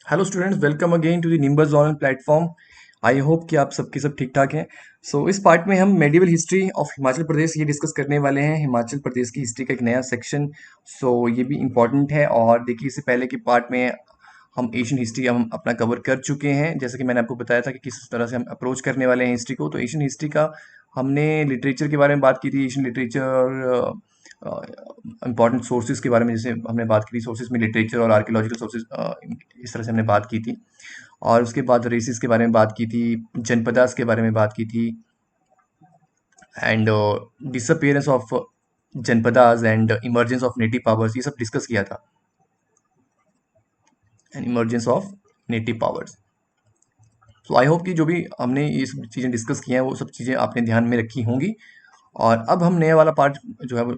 Hello students, welcome again to the Nimbus online platform. I hope कि आप सबके सब ठीक ठाक हैं। इस पार्ट में हम medieval history of Himachal Pradesh ये डिस्कस करने वाले हैं। हिमाचल प्रदेश की हिस्ट्री का एक नया सेक्शन। ये भी इम्पॉर्टेंट है। और देखिए, इससे पहले के पार्ट में हम एशियन हिस्ट्री हम अपना कवर कर चुके हैं। जैसे कि मैंने आपको बताया था कि किस तरह से हम अप्रोच करने वाले हैं हिस्ट्री को। तो एशियन हिस्ट्री का हमने लिटरेचर के बारे में बात की थी। एशियन लिटरेचर, इंपॉर्टेंट सोर्सेज के बारे में जैसे हमने बात की थी, सोर्सेज में लिटरेचर और आर्कियोलॉजिकल सोर्सेज, इस तरह से हमने बात की थी। और उसके बाद रेसिस के बारे में बात की थी, जनपदास के बारे में बात की थी, एंड डिसअपियरेंस ऑफ जनपदास and emergence of native powers, ये सब डिस्कस किया था। And emergence of native powers. I hope कि जो भी हमने ये सब चीज़ें डिस्कस की हैं वो सब चीज़ें आपने ध्यान में रखी होंगी। और अब हम नया वाला पार्ट जो है वो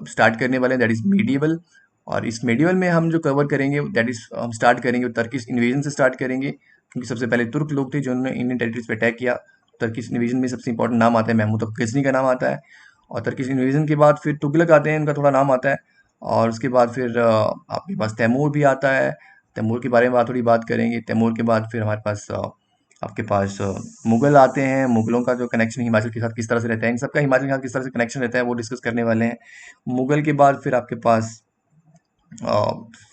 स्टार्ट करने वाले हैं, दैट इज़ मेडिवल। और इस मेडिवल में हम जो कवर करेंगे दैट इज़ हम स्टार्ट करेंगे टर्किश इन्वेजन से स्टार्ट करेंगे, क्योंकि सबसे पहले तुर्क लोग थे जिन्होंने इंडियन टेरिटरीज पे अटैक किया। टर्किश इन्वेजन में सबसे इंपॉर्टेंट नाम आता है महमूद ऑफ गजनी का नाम आता है। और टर्किश इन्वेजन के बाद फिर तुगलक आते हैं, इनका थोड़ा नाम आता है। और उसके बाद फिर आपके पास तैमूर भी आता है। तैमूर के बारे में थोड़ी बात करेंगे। तैमूर के बाद फिर हमारे पास आपके पास मुगल आते हैं। मुगलों का जो कनेक्शन हिमाचल के साथ किस तरह से रहता है, इन सबका हिमाचल के साथ किस तरह से कनेक्शन रहता है, वो डिस्कस करने वाले हैं। मुगल के बाद फिर आपके पास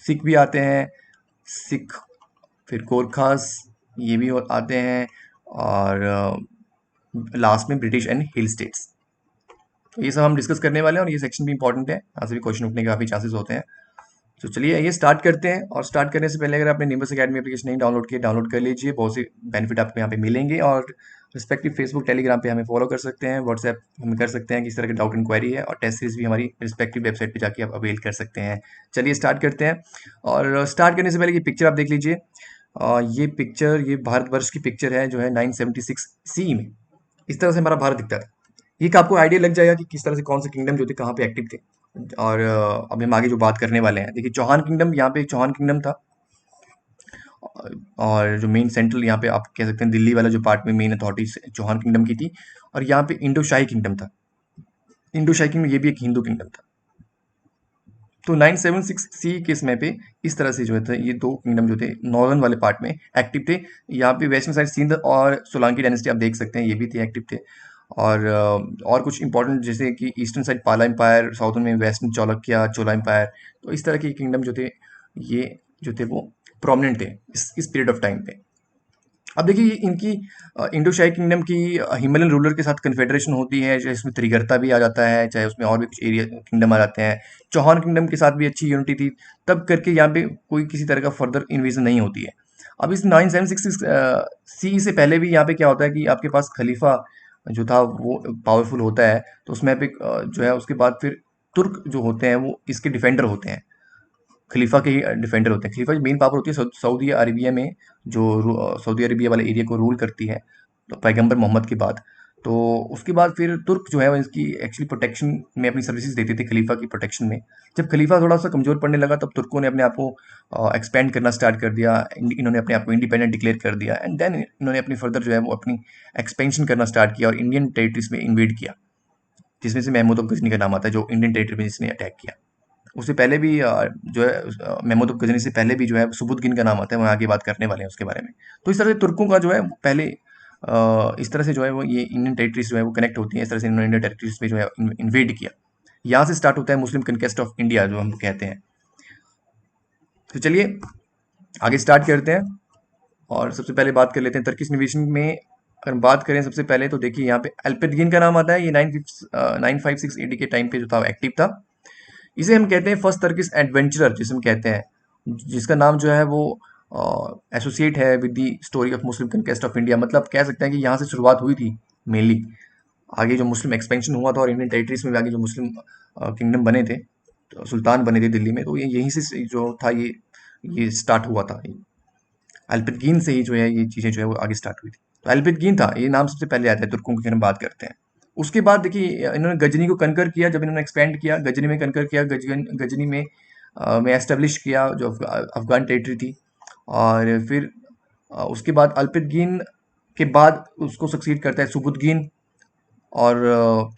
सिख भी आते हैं। सिख, फिर गोरखास, ये भी आते हैं। और लास्ट में ब्रिटिश एंड हिल स्टेट्स। तो ये सब हम डिस्कस करने वाले हैं और ये सेक्शन भी इंपॉर्टेंट है, यहाँ से भी क्वेश्चन उठने के काफ़ी चांसेस होते हैं। तो चलिए ये स्टार्ट करते हैं। और स्टार्ट करने से पहले अगर आपने निम्बस अकेडमी एप्लीकेशन नहीं डाउनलोड किया, डाउनलोड कर लीजिए। बहुत से बेनिफिट आपको यहाँ पे मिलेंगे। और रिस्पेक्टिव फेसबुक टेलीग्राम पे हमें फॉलो कर सकते हैं, व्हाट्सएप हमें कर सकते हैं किस तरह की डाउट इंक्वायरी है। और टेस्ट सीरीज भी हमारी रिस्पेक्टिव वेबसाइट पे जाके आप अवेल कर सकते हैं। चलिए स्टार्ट करते हैं। और स्टार्ट करने से पहले ये पिक्चर आप देख लीजिए। ये पिक्चर, ये भारतवर्ष की पिक्चर है जो है 976 सी में। इस तरह से हमारा भारत दिखता है। ये का आपको आइडिया लग जाएगा कि किस तरह से कौन से किंगडम जो थे कहाँ पे एक्टिव थे। और अभी हम आगे जो बात करने वाले हैं, देखिए चौहान किंगडम, यहाँ पे चौहान किंगडम था। और जो मेन सेंट्रल यहाँ पे आप कह सकते हैं दिल्ली वाला जो पार्ट में मेन अथॉरिटी चौहान किंगडम की थी। और यहाँ पे इंडो शाही किंगडम था। इंडो शाही किंगडम ये भी एक हिंदू किंगडम था। तो 976 सी के समय पे इस तरह से जो है ये दो किंगडम जो थे नॉर्दर्न वाले पार्ट में एक्टिव थे। यहाँ पे वेस्टर्न साइड सिंध और सोलंकी डायनेस्टी आप देख सकते हैं, ये भी थे एक्टिव थे। और कुछ इंपॉर्टेंट जैसे कि ईस्टर्न साइड पाला एम्पायर, साउथर्न में वेस्टर्न चालुक्य चोला एम्पायर। तो इस तरह के किंगडम जो थे, ये जो थे वो प्रोमिनेंट थे इस पीरियड ऑफ टाइम पे। अब देखिए इनकी इंडो शाही किंगडम की हिमालयन रूलर के साथ कन्फेडरेशन होती है, चाहे इसमें त्रिगर्ता भी आ जाता है, चाहे उसमें और भी कुछ एरिया किंगडम आ जाते हैं। चौहान किंगडम के साथ भी अच्छी यूनिटी थी। तब करके यहाँ पे कोई किसी तरह का फर्दर इन्वेजन नहीं होती है। अब इस 976 सी से पहले भी यहाँ पे क्या होता है कि आपके पास खलीफा जो था वो पावरफुल होता है। तो उसमें पे जो है उसके बाद फिर तुर्क जो होते हैं वो इसके डिफेंडर होते हैं। खलीफा के ही डिफेंडर होते हैं। खलीफा की मेन पावर होती है सऊदी अरेबिया में, जो सऊदी अरेबिया वाले एरिया को रूल करती है, तो पैगंबर मोहम्मद के बाद। तो उसके बाद फिर तुर्क जो है वो इसकी एक्चुअली प्रोटेक्शन में अपनी सर्विसेज देते थे खलीफा की प्रोटेक्शन में। जब खलीफा थोड़ा सा कमजोर पड़ने लगा तब तुर्कों ने अपने आप को एक्सपेंड करना स्टार्ट कर दिया। इन्होंने अपने आप को इंडिपेंडेंट डिक्लेयर कर दिया। एंड देन इन्होंने अपनी फर्दर जो है वो अपनी एक्सपेंशन करना स्टार्ट किया और इंडियन टेरिटरीज में इन्वेड किया, जिसमें से महमूद ऑफ गजनी का नाम आता है, जो इंडियन टेरिटरी में जिसने अटैक किया। उससे पहले भी जो है महमूद ऑफ गजनी से पहले भी जो है सुबुद्दीन का नाम आता है, वहाँ आगे बात करने वाले हैं उसके बारे में। तो इस तरह से तुर्कों का जो है वो पहले इस तरह से जो है वो ये इंडियन टेरिटरीज जो है वो कनेक्ट होती हैं। इस तरह से इन्होंने इंडियन टेरिटरीज में जो है इन्वेड किया। यहाँ से स्टार्ट होता है मुस्लिम कनकेस्ट ऑफ इंडिया जो हम कहते हैं। तो चलिए आगे स्टार्ट करते हैं। और सबसे पहले बात कर लेते हैं टर्किश इन्वेजन में। अगर हम बात करें सबसे पहले तो देखिए यहाँ पे अल्पेटगिन का नाम आता है। ये 956 एडी के टाइम पे जो था एक्टिव था। इसे हम कहते हैं फर्स्ट टर्किश एडवेंचरर, जिसे हम कहते हैं, जिसका नाम जो है वो एसोसिएट है with the story of Muslim कनकेस्ट of India. मतलब कह सकते हैं कि यहाँ से शुरुआत हुई थी मेनली। आगे जो मुस्लिम एक्सपेंशन हुआ था और इंडियन टेरिटरीज में आगे जो मुस्लिम किंगडम बने थे, तो सुल्तान बने थे दिल्ली में, तो ये यहीं से जो था ये स्टार्ट हुआ था। अल्पेटगीन से ही जो है ये चीज़ें जो है वो आगे स्टार्ट हुई थी। तो अल्पेटगीन था, ये नाम सबसे पहले आता है तुर्कों की हम बात करते हैं। उसके बाद देखिए इन्होंने गजनी को कनकर किया। जब इन्होंने एक्सपेंड किया, गजनी में कनकर किया, गजनी में एस्टेब्लिश किया जो अफगान टेरिटरी थी। और फिर उसके बाद अल्पेटगीन के बाद उसको सक्सीड करता है सुबुद्दीन। और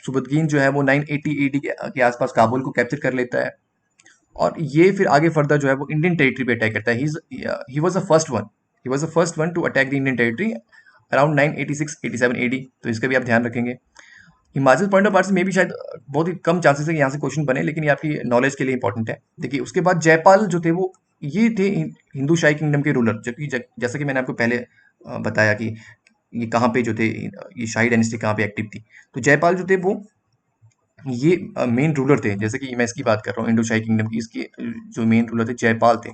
सुबुद्दीन जो है वो 980 एडी के आसपास काबुल को कैप्चर कर लेता है। और ये फिर आगे फर्दर जो है वो इंडियन टेरिटरी पे अटैक करता है। He was the first one, he was the first one to attack the Indian territory around 986-87 AD. तो इसका भी आप ध्यान रखेंगे। हिमाचल पॉइंट ऑफ व्यू से मे भी शायद बहुत ही कम चांसेस है कि यहाँ से क्वेश्चन बने, लेकिन ये आपकी नॉलेज के लिए इंपॉर्टेंट है। देखिए उसके बाद जयपाल जो थे वो ये थे हिंदू शाही किंगडम के रूलर, जबकि जैसा कि मैंने आपको पहले बताया कि ये कहाँ पे जो थे, ये शाही डायनेस्टी कहाँ पे एक्टिव थी। तो जयपाल जो थे वो ये मेन रूलर थे। जैसे कि मैं इसकी बात कर रहा हूँ इंडो शाही किंगडम की, इसके जो मेन रूलर थे जयपाल थे।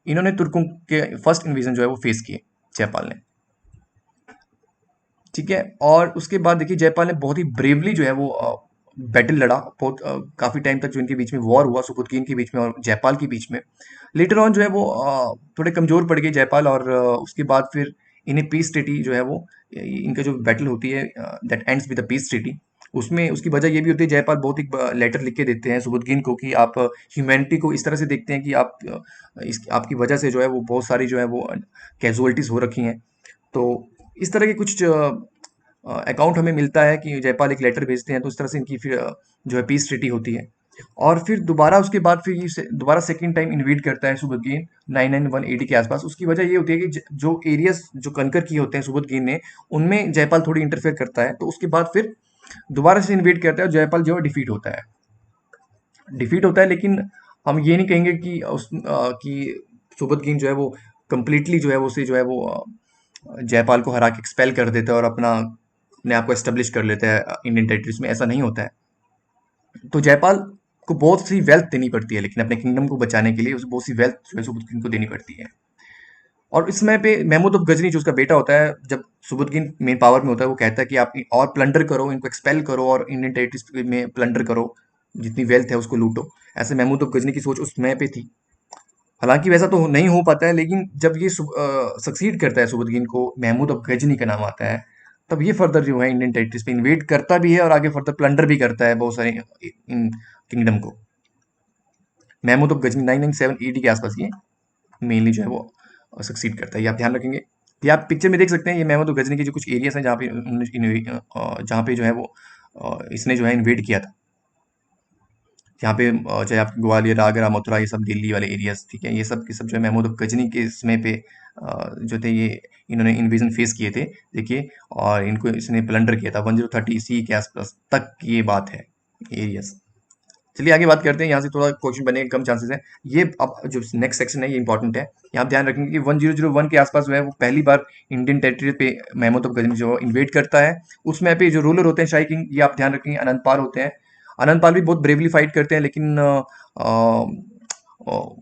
इन्होंने तुर्कों के फर्स्ट इन्वेजन जो है वो फेस किए जयपाल ने। ठीक है, और उसके बाद देखिए जयपाल ने बहुत ही ब्रेवली जो है वो बैटल लड़ा। बहुत काफी टाइम तक जो इनके बीच में वॉर हुआ सुबुतकीन के बीच में और जयपाल के बीच में। लेटर ऑन जो है वो थोड़े कमजोर पड़ गए जयपाल, और उसके बाद फिर इन्हें पीस ट्रीटी जो है वो, इनका जो बैटल होती है that ends with the peace treaty, उसमें उसकी वजह ये भी होती है जयपाल बहुत ही लेटर लिख के देते हैं सुबुतकीन को कि आप ह्यूमैनिटी को इस तरह से देखते हैं कि आप इस आपकी वजह से जो है वो बहुत सारी जो है वो कैजुअलिटीज हो रखी हैं। तो इस तरह के कुछ अकाउंट हमें मिलता है कि जयपाल एक लेटर भेजते हैं, तो इस तरह से इनकी फिर जो है पीस ट्रीटी होती है। और फिर दोबारा उसके बाद फिर ये दोबारा सेकंड टाइम इन्वेड करता है सुबुतगीन 991 के आसपास। उसकी वजह ये होती है कि जो एरियाज जो कनकर किए होते हैं सुबुतगीन ने, उनमें जयपाल थोड़ी इंटरफेयर करता है। तो उसके बाद फिर दोबारा से इन्वेड करता है और जयपाल जो है डिफीट होता है। डिफीट होता है, लेकिन हम ये नहीं कहेंगे कि कि सुबुतगीन जो है वो कंप्लीटली जो है वो उसे जो है वो जयपाल को हरा के एक्सपेल कर देता है और अपने आप को एस्टेब्लिश कर लेता है इंडियन टेरिटरीज में। ऐसा नहीं होता है। तो जयपाल को बहुत सी वेल्थ देनी पड़ती है, लेकिन अपने किंगडम को बचाने के लिए उसे बहुत सी वेल्थ जो है सुबुतगीन को देनी पड़ती है। और इस समय पे महमूद ऑफ गजनी जो उसका बेटा होता है, जब सुबुतगीन मेन पावर में होता है, वो कहता है कि आप और प्लंडर करो, इनको एक्सपेल करो और इंडियन टेरिटरीज में प्लंडर करो, जितनी वेल्थ है उसको लूटो। ऐसे महमूद ऑफ गजनी की सोच उस समय पे थी। हालांकि वैसा तो नहीं हो पाता है, लेकिन जब ये सक्सीड करता है सुबुतगीन को, महमूद ऑफ गजनी का नाम आता है, तब ये फर्दर जो है इंडियन टेरिटरीज पे इन्वेड करता भी है और आगे फर्दर प्लंडर भी करता है बहुत सारे इन किंगडम को। महमूद ऑफ गजनी 997 ईडी के आसपास ये मेनली जो है वो सक्सीड करता है, ये आप ध्यान रखेंगे। ये आप पिक्चर में देख सकते हैं, ये महमूद ऑफ गजनी के जो कुछ एरियाज हैं जहाँ पे जो है वो इसने जो है इन्वेड किया था। यहाँ पे चाहे आप ग्वालियर, आगरा, मथुरा, ये सब दिल्ली वाले एरियाज, ठीक है, ये सब के सब जो है महमूद ऑफ गजनी के समय पे जो थे ये इन्होंने इन्वेजन फेस किए थे। देखिए, और इनको इसने प्लंडर किया था 1030 सी के आसपास तक की ये बात है एरियाज। चलिए आगे बात करते हैं, यहाँ से थोड़ा क्वेश्चन बने के कम चांसेस है। ये अब जो नेक्स्ट सेक्शन है ये इंपॉर्टेंट है। यहाँ आप ध्यान रखेंगे कि 1001 के आसपास जो है वो पहली बार इंडियन टेरिटरी पे महमूद ऑफ गजनी जो इन्वेट करता है। उसमें पे जो रूलर होते हैं शाही किंग, ये आप ध्यान रखेंगे अनंतपाल होते हैं। अनंतपाल भी बहुत ब्रेवली फाइट करते हैं, लेकिन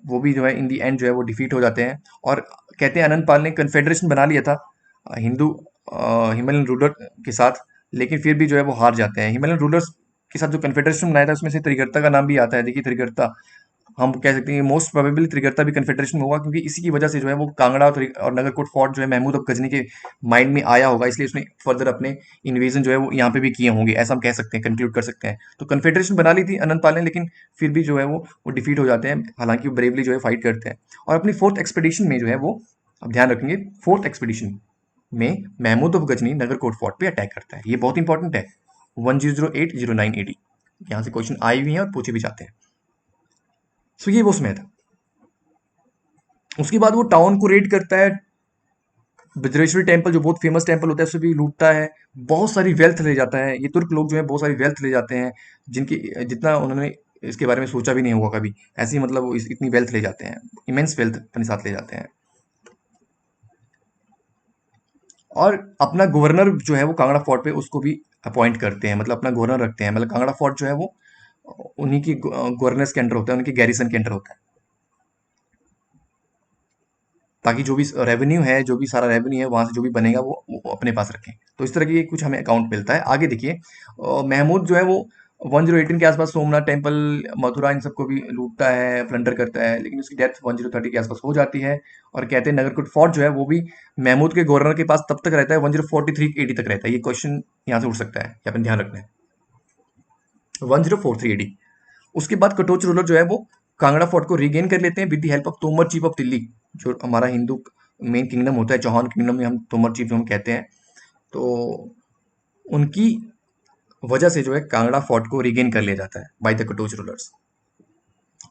वो भी जो है इन दी एंड जो है वो डिफीट हो जाते हैं। और कहते हैं अनंतपाल ने कन्फेडरेशन बना लिया था हिंदू हिमालयन रूलर के साथ, लेकिन फिर भी जो है वो हार जाते हैं। हिमालयन रूलर्स के साथ जो कन्फेडरेशन बनाया था उसमें से त्रिगर्ता का नाम भी आता है। देखिए त्रिगर्ता, हम कह सकते हैं मोस्ट प्रोबेबली त्रिगर्ता भी कन्फेडरेशन में होगा, क्योंकि इसी की वजह से जो है वो कांगड़ा और नगरकोट फोर्ट जो है महमूद ऑफ गजनी के माइंड में आया होगा, इसलिए उसने फर्दर अपने इन्वेजन जो है वो यहाँ पे भी किए होंगे, ऐसा हम कह सकते हैं, कंक्लूड कर सकते हैं। तो कन्फेडरेशन बना ली थी अनंतपाल ने, लेकिन फिर भी जो है वो डिफीट हो जाते हैं। हालांकि वो ब्रेवली जो है फाइट करते हैं। और अपनी फोर्थ एक्सपेडिशन में जो है वो, अब ध्यान रखेंगे, फोर्थ एक्सपेडिशन में महमूद ऑफ गजनी नगरकोट फोर्ट पे अटैक करता है। ये बहुत इंपॉर्टेंट है। 1008-09 एडी, यहाँ से क्वेश्चन आए हुए हैं और पूछे भी जाते हैं। सो ये वो समय था। उसके बाद वो टाउन को रेड करता है। बज्रेश्वरी टेम्पल जो बहुत फेमस टेम्पल होता है उसे भी लूटता है। बहुत सारी वेल्थ ले जाता है। ये तुर्क लोग जो है बहुत सारी वेल्थ ले जाते हैं, जिनकी जितना उन्होंने इसके बारे में सोचा भी नहीं होगा कभी। ऐसी मतलब वो इतनी वेल्थ ले जाते हैं, इमेंस वेल्थ अपने साथ ले जाते हैं। और अपना गवर्नर जो है वो कांगड़ा फोर्ट पे उसको भी अपॉइंट करते हैं, मतलब अपना गवर्नर रखते हैं। मतलब कांगड़ा फोर्ट जो है वो उन्हीं की गवर्नर्स के अंडर होता है, उनकी गैरिसन के अंडर होता है, ताकि जो भी रेवेन्यू है, जो भी सारा रेवेन्यू है वहां से जो भी बनेगा वो अपने पास रखें। तो इस तरह की कुछ हमें अकाउंट मिलता है। आगे देखिए, महमूद जो है वो 1018 के आसपास सोमनाथ टेम्पल, मथुरा, इन सबको भी लूटता है, प्लंडर करता है, लेकिन उसकी डेथ 1030 के आसपास हो जाती है। और कहते हैं नगरकोट फोर्ट जो है वो भी महमूद के गवर्नर के पास तब तक रहता है 1043 एडी तक रहता है। ये क्वेश्चन यहाँ से उठ सकता है, ये अपन ध्यान रखना है। 1043 एडी। उसके बाद कटोच रूलर जो है वो कांगड़ा फोर्ट को रिगेन कर लेते हैं with the help of Tomar chief of Delhi, जो हमारा हिंदू मेन किंगडम होता है, चौहान किंगडम में हम तोमर चीफ जो हम कहते हैं। तो उनकी वजह से जो है कांगड़ा फोर्ट को रिगेन कर लिया जाता है बाय द कटोच रूलर्स।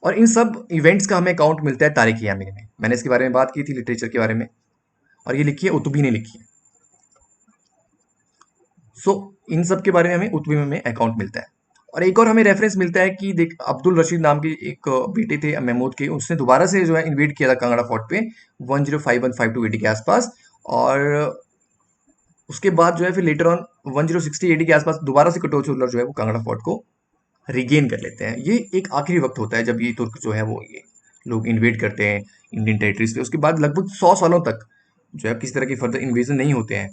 और इन सब इवेंट्स का हमें अकाउंट मिलता है तारिक यामीनी में। मैंने इसके बारे में बात की थी लिटरेचर के बारे में, और ये लिखी है उतबी ने लिखी है। सो इन सब के बारे में हमें उतबी में अकाउंट मिलता है। और एक और हमें रेफरेंस मिलता है कि देख अब्दुल रशीद नाम के एक बेटे थे महमूद के, उसने दोबारा से जो है इन्वेट किया था कांगड़ा फोर्ट पे 105152 एडी के आसपास, और उसके बाद जो है फिर लेटर ऑन 1060 एडी के आसपास दोबारा से कटोच रूलर जो है वो कांगड़ा फोर्ट को रिगेन कर लेते हैं। ये एक आखिरी वक्त होता है जब ये तुर्क जो है वो ये लोग इन्वेट करते हैं इंडियन टेरिटरीज पे। उसके बाद लगभग 100 सालों तक जो है किसी तरह की फर्दर इन्वेजन नहीं होते हैं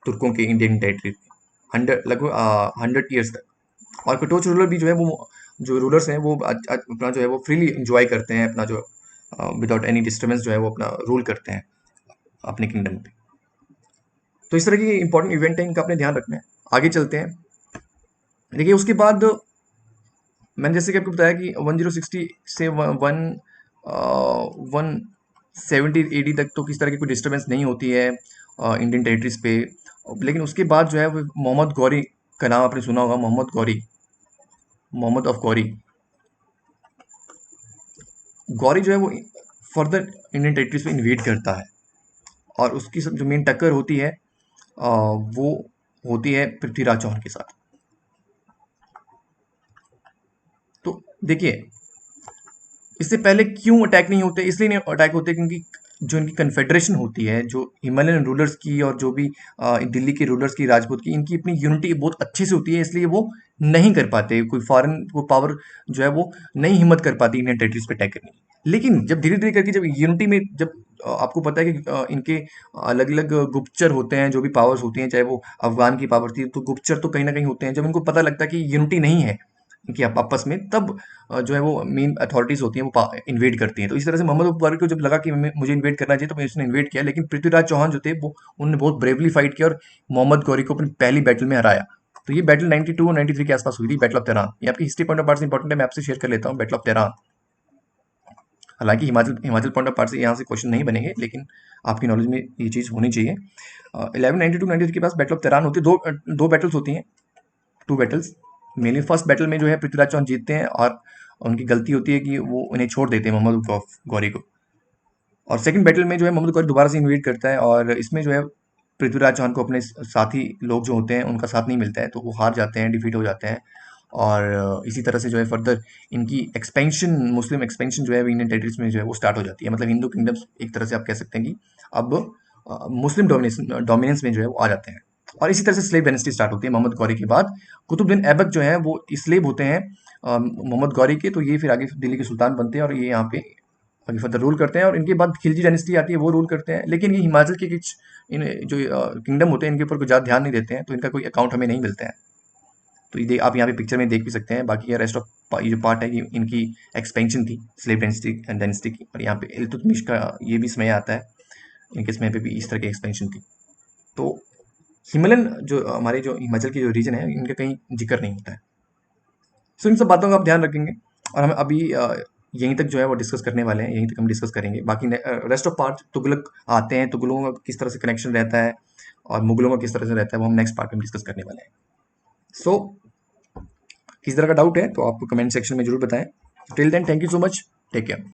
तुर्कों के इंडियन टेरिटरी, 100 ईयर्स तक। और कटोच रूलर भी जो है वो जो रूलर्स हैं वो अपना जो है वो फ्रीली इंजॉय करते हैं, अपना जो विदाउट एनी डिस्टर्बेंस जो है वो अपना रूल करते हैं अपने किंगडम पे। तो इस तरह की इंपॉर्टेंट इवेंट है, इनका अपने ध्यान रखना है। आगे चलते हैं। देखिए उसके बाद मैंने जैसे कि आपको बताया कि 1060 से 170 एडी तक तो किस तरह की कोई डिस्टर्बेंस नहीं होती है इंडियन टेरिटरीज पे। लेकिन उसके बाद जो है वो मोहम्मद गौरी का नाम आपने सुना होगा, मोहम्मद गौरी, मोहम्मद ऑफ गौरी। गौरी जो है वो फर्दर इंडियन टेरिटरीज पे इन्वेट करता है, और उसकी जो मेन टक्कर होती है वो होती है पृथ्वीराज चौहान के साथ। तो देखिए इससे पहले क्यों अटैक नहीं होते, इसलिए नहीं अटैक होते क्योंकि जो इनकी कन्फेडरेशन होती है, जो हिमालयन रूलर्स की और जो भी दिल्ली के रूलर्स की, राजपूत की, इनकी अपनी यूनिटी बहुत अच्छी से होती है, इसलिए वो नहीं कर पाते, कोई फॉरेन वो पावर जो है वो नहीं हिम्मत कर पाती इंडियन टेरिटरीज पे अटैक करने की। लेकिन जब धीरे धीरे करके जब यूनिटी में जब आपको पता है कि इनके अलग अलग गुप्तचर होते हैं, जो भी पावर्स होती हैं, चाहे वो अफगान की पावर थी, तो गुप्तचर तो कहीं ना कहीं होते हैं। जब इनको पता लगता है कि यूनिटी नहीं है कि आप आपस में, तब जो है वो मेन अथॉरिटीज होती हैं वो इन्वेट करती हैं। तो इस तरह से मोहम्मद बुखारी को जब लगा कि मुझे इन्वेट करना चाहिए, तो उसने इन्वेट किया। लेकिन पृथ्वीराज चौहान जो थे वो उन्होंने बहुत ब्रेवली फाइट किया और मोहम्मद गौरी को अपनी पहली बैटल में हराया। तो ये बैटल 92 और 93 के आसपास हुई थी, बैटल ऑफ तेहरान। ये आपकी हिस्ट्री पॉइंट ऑफ से इंपॉर्टेंट है, मैं आपसे शेयर कर लेता हूँ बैटल ऑफ तेहरान। हालांकि Himachal Himachal point of part से यहाँ से क्वेश्चन नहीं बनेंगे, लेकिन आपकी नॉलेज में ये चीज़ होनी चाहिए। 1192-93 के पास बैटल ऑफ तेहरान होती है। दो बैटल्स होती हैं, two battles. Mainly first battle में जो है पृथ्वीराज चौहान जीतते हैं, और उनकी गलती होती है कि वो उन्हें छोड़ देते हैं मोहम्मद गौरी को। और सेकंड बैटल में जो है मोहम्मद गौरी दोबारा से इन्वेट करता है, और इसमें जो है पृथ्वीराज चौहान को अपने साथी लोग जो होते हैं उनका साथ नहीं मिलता है, तो वो हार जाते हैं, डिफीट हो जाते हैं। और इसी तरह से जो है फर्दर इनकी एक्सपेंशन, मुस्लिम एक्सपेंशन जो है इंडियन टेरिटरीज में जो है वो स्टार्ट हो जाती है। मतलब हिंदू किंगडम्स एक तरह से आप कह सकते हैं कि अब मुस्लिम डोमिनेंस में जो है वो आ जाते हैं। और इसी तरह से स्लेव डायनेस्टी स्टार्ट होती है मोहम्मद गौरी के बाद। कुतुबुद्दीन ऐबक जो है वो स्लेव होते हैं मोहम्मद गौरी के, तो ये फिर आगे दिल्ली के सुल्तान बनते हैं, और ये यहाँ पे आगे फर्दर रूल करते हैं। और इनके बाद खिलजी डायनेस्टी आती है, वो रूल करते हैं। लेकिन ये हिमाचल के कुछ इन जो किंगडम होते हैं इनके ऊपर कुछ ज़्यादा ध्यान नहीं देते हैं, तो इनका कोई अकाउंट हमें नहीं मिलता है। तो ये आप यहाँ पे पिक्चर में देख भी सकते हैं। बाकी ये रेस्ट ऑफ ये जो पार्ट है, ये इनकी एक्सपेंशन थी स्लेव डायनेस्टी की। और यहाँ पे इल्तुतमिश का ये भी समय आता है, इनके समय पे भी इस तरह की एक्सपेंशन थी। तो हिमालयन जो हमारे जो हिमाचल की जो रीजन है, इनका कहीं जिक्र नहीं होता है। सो इन सब बातों का आप ध्यान रखेंगे। और हम अभी यहीं तक जो है वो डिस्कस करने वाले हैं, यहीं तक हम डिस्कस करेंगे। बाकी रेस्ट ऑफ पार्ट तुगलक आते हैं, तुगलकों का किस तरह से कनेक्शन रहता है और मुगलों का किस तरह से रहता है, वो हम नेक्स्ट पार्ट में डिस्कस करने वाले हैं। सो किस तरह का डाउट है तो आप कमेंट सेक्शन में जरूर बताएं। Till then thank you so much, take care.